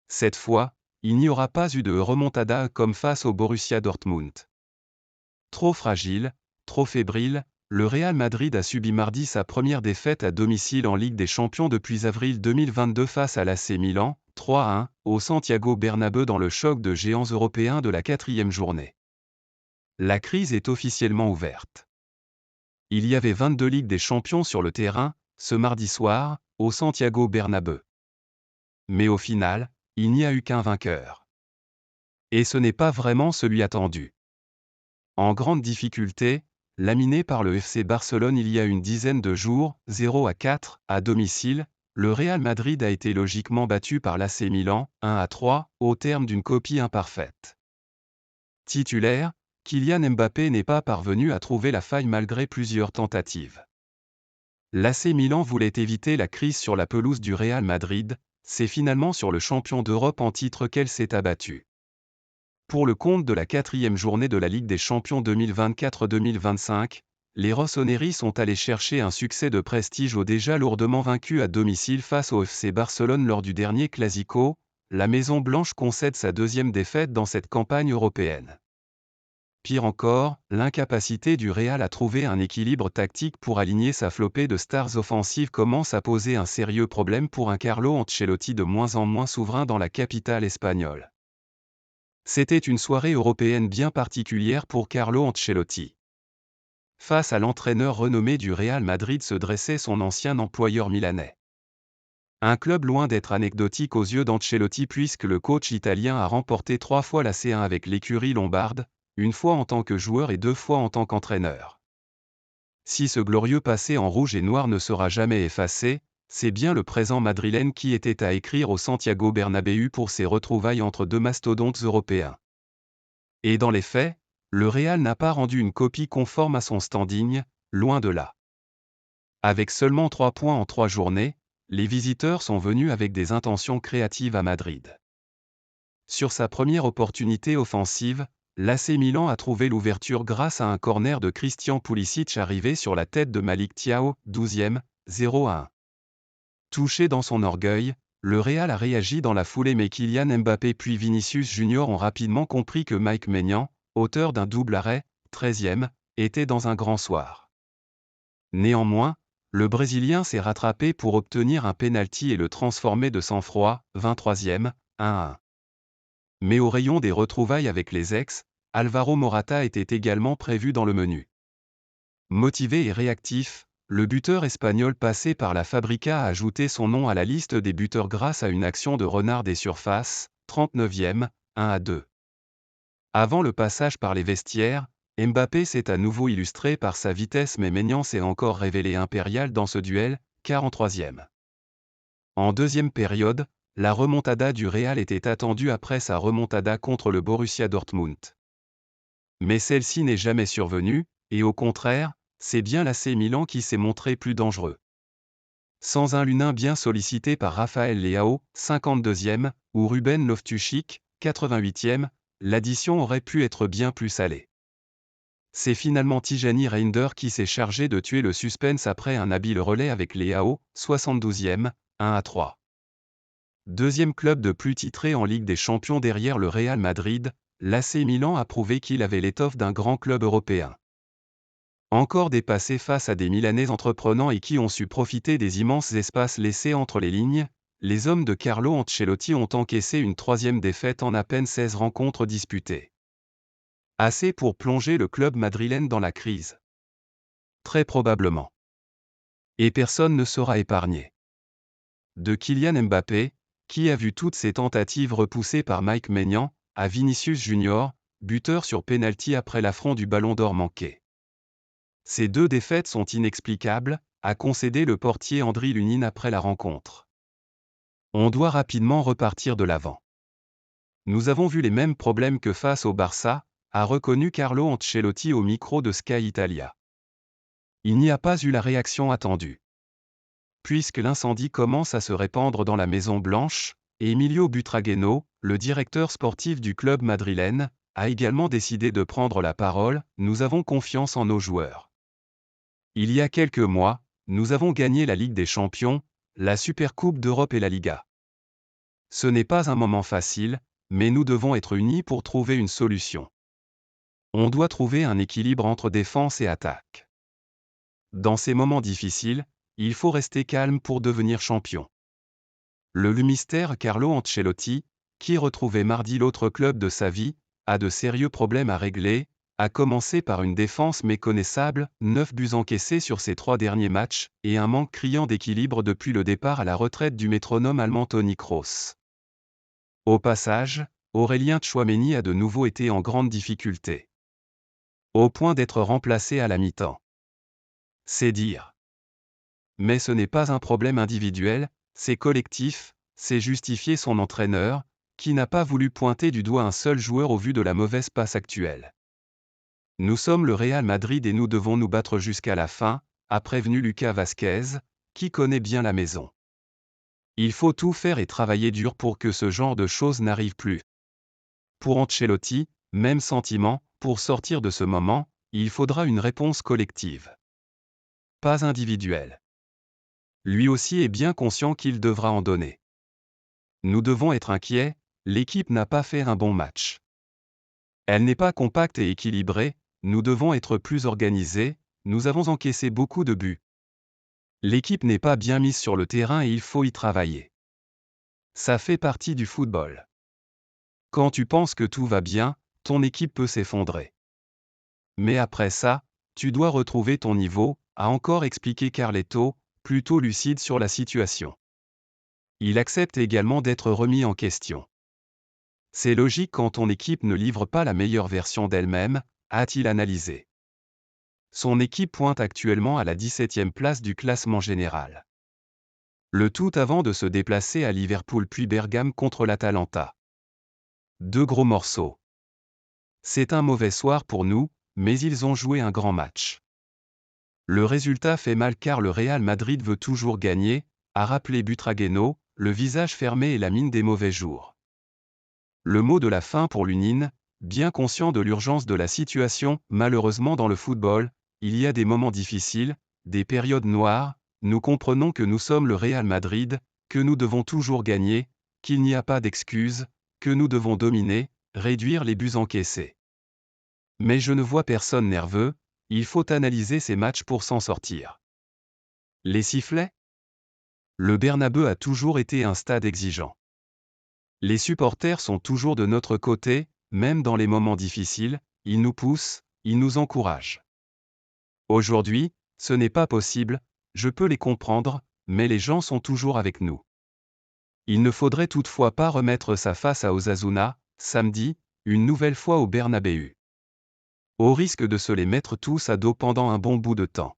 Cette fois, il n'y aura pas eu de remontada comme face au Borussia Dortmund. Trop fragile, trop fébrile, le Real Madrid a subi mardi sa première défaite à domicile en Ligue des Champions depuis avril 2022 face à l'AC Milan, 3-1, au Santiago Bernabéu dans le choc de géants européens de la 4e journée. La crise est officiellement ouverte. Il y avait 22 Ligues des Champions sur le terrain, ce mardi soir, au Santiago Bernabéu. Mais au final, il n'y a eu qu'un vainqueur. Et ce n'est pas vraiment celui attendu. En grande difficulté, laminé par le FC Barcelone il y a une dizaine de jours, 0-4, à domicile, le Real Madrid a été logiquement battu par l'AC Milan, 1-3, au terme d'une copie imparfaite. Titulaire, Kylian Mbappé n'est pas parvenu à trouver la faille malgré plusieurs tentatives. L'AC Milan voulait éviter la crise sur la pelouse du Real Madrid, c'est finalement sur le champion d'Europe en titre qu'elle s'est abattue. Pour le compte de la 4e journée de la Ligue des Champions 2024-2025, les Rossoneri sont allés chercher un succès de prestige au déjà lourdement vaincu à domicile face au FC Barcelone lors du dernier Clasico. La Maison Blanche concède sa deuxième défaite dans cette campagne européenne. Pire encore, l'incapacité du Real à trouver un équilibre tactique pour aligner sa flopée de stars offensives commence à poser un sérieux problème pour un Carlo Ancelotti de moins en moins souverain dans la capitale espagnole. C'était une soirée européenne bien particulière pour Carlo Ancelotti. Face à l'entraîneur renommé du Real Madrid se dressait son ancien employeur milanais. Un club loin d'être anecdotique aux yeux d'Ancelotti puisque le coach italien a remporté 3 fois la C1 avec l'écurie lombarde, une fois en tant que joueur et 2 fois en tant qu'entraîneur. Si ce glorieux passé en rouge et noir ne sera jamais effacé, c'est bien le présent madrilène qui était à écrire au Santiago Bernabéu pour ses retrouvailles entre deux mastodontes européens. Et dans les faits, le Real n'a pas rendu une copie conforme à son standing, loin de là. Avec seulement 3 points en 3 journées, les visiteurs sont venus avec des intentions créatives à Madrid. Sur sa première opportunité offensive, l'AC Milan a trouvé l'ouverture grâce à un corner de Christian Pulisic arrivé sur la tête de Malick Thiaw, 12e, 0-1. Touché dans son orgueil, le Real a réagi dans la foulée mais Kylian Mbappé puis Vinicius Junior ont rapidement compris que Mike Maignan, auteur d'un double arrêt, 13e, était dans un grand soir. Néanmoins, le Brésilien s'est rattrapé pour obtenir un pénalty et le transformer de sang-froid, 23e, 1-1. Mais au rayon des retrouvailles avec les ex, Alvaro Morata était également prévu dans le menu. Motivé et réactif, le buteur espagnol passé par la Fabrica a ajouté son nom à la liste des buteurs grâce à une action de renard des surfaces, 39e, 1-2. Avant le passage par les vestiaires, Mbappé s'est à nouveau illustré par sa vitesse mais Maignan s'est encore révélé impérial dans ce duel, 43e. En deuxième période, la remontada du Real était attendue après sa remontada contre le Borussia Dortmund. Mais celle-ci n'est jamais survenue, et au contraire, c'est bien l'AC Milan qui s'est montré plus dangereux. Sans un Lunin bien sollicité par Rafael Leao, 52e, ou Ruben Loftus-Cheek, 88e, l'addition aurait pu être bien plus salée. C'est finalement Tijani Reinders qui s'est chargé de tuer le suspense après un habile relais avec Leao, 72e, 1-3. Deuxième club de plus titré en Ligue des Champions derrière le Real Madrid, l'AC Milan a prouvé qu'il avait l'étoffe d'un grand club européen. Encore dépassé face à des Milanais entreprenants et qui ont su profiter des immenses espaces laissés entre les lignes, les hommes de Carlo Ancelotti ont encaissé une 3e défaite en à peine 16 rencontres disputées. Assez pour plonger le club madrilène dans la crise. Très probablement. Et personne ne sera épargné. De Kylian Mbappé, qui a vu toutes ses tentatives repoussées par Mike Maignan, à Vinicius Junior, buteur sur pénalty après l'affront du Ballon d'Or manqué. Ces 2 défaites sont inexplicables, a concédé le portier Andriy Lunin après la rencontre. On doit rapidement repartir de l'avant. Nous avons vu les mêmes problèmes que face au Barça, a reconnu Carlo Ancelotti au micro de Sky Italia. Il n'y a pas eu la réaction attendue. Puisque l'incendie commence à se répandre dans la Maison Blanche, Emilio Butragueño, le directeur sportif du club madrilène, a également décidé de prendre la parole. Nous avons confiance en nos joueurs. Il y a quelques mois, nous avons gagné la Ligue des Champions, la Supercoupe d'Europe et la Liga. Ce n'est pas un moment facile, mais nous devons être unis pour trouver une solution. On doit trouver un équilibre entre défense et attaque. Dans ces moments difficiles, il faut rester calme pour devenir champion. Le mystère Carlo Ancelotti, qui retrouvait mardi l'autre club de sa vie, a de sérieux problèmes à régler, à commencer par une défense méconnaissable, 9 buts encaissés sur ses 3 derniers matchs, et un manque criant d'équilibre depuis le départ à la retraite du métronome allemand Toni Kroos. Au passage, Aurélien Tchouaméni a de nouveau été en grande difficulté. Au point d'être remplacé à la mi-temps. C'est dire. Mais ce n'est pas un problème individuel, c'est collectif, c'est justifier son entraîneur, qui n'a pas voulu pointer du doigt un seul joueur au vu de la mauvaise passe actuelle. Nous sommes le Real Madrid et nous devons nous battre jusqu'à la fin, a prévenu Lucas Vázquez, qui connaît bien la maison. Il faut tout faire et travailler dur pour que ce genre de choses n'arrive plus. Pour Ancelotti, même sentiment, pour sortir de ce moment, il faudra une réponse collective. Pas individuelle. Lui aussi est bien conscient qu'il devra en donner. Nous devons être inquiets, l'équipe n'a pas fait un bon match. Elle n'est pas compacte et équilibrée, nous devons être plus organisés, nous avons encaissé beaucoup de buts. L'équipe n'est pas bien mise sur le terrain et il faut y travailler. Ça fait partie du football. Quand tu penses que tout va bien, ton équipe peut s'effondrer. Mais après ça, tu dois retrouver ton niveau, a encore expliqué Carletto, plutôt lucide sur la situation. Il accepte également d'être remis en question. C'est logique quand ton équipe ne livre pas la meilleure version d'elle-même, a-t-il analysé. Son équipe pointe actuellement à la 17e place du classement général. Le tout avant de se déplacer à Liverpool puis Bergame contre l'Atalanta. 2 gros morceaux. C'est un mauvais soir pour nous, mais ils ont joué un grand match. Le résultat fait mal car le Real Madrid veut toujours gagner, a rappelé Butragueño, le visage fermé et la mine des mauvais jours. Le mot de la fin pour l'Union, bien conscient de l'urgence de la situation, malheureusement dans le football, il y a des moments difficiles, des périodes noires, nous comprenons que nous sommes le Real Madrid, que nous devons toujours gagner, qu'il n'y a pas d'excuses, que nous devons dominer, réduire les buts encaissés. Mais je ne vois personne nerveux, il faut analyser ces matchs pour s'en sortir. Les sifflets ? Le Bernabeu a toujours été un stade exigeant. Les supporters sont toujours de notre côté, même dans les moments difficiles, ils nous poussent, ils nous encouragent. Aujourd'hui, ce n'est pas possible, je peux les comprendre, mais les gens sont toujours avec nous. Il ne faudrait toutefois pas remettre ça face à Osasuna, samedi, une nouvelle fois au Bernabéu. Au risque de se les mettre tous à dos pendant un bon bout de temps.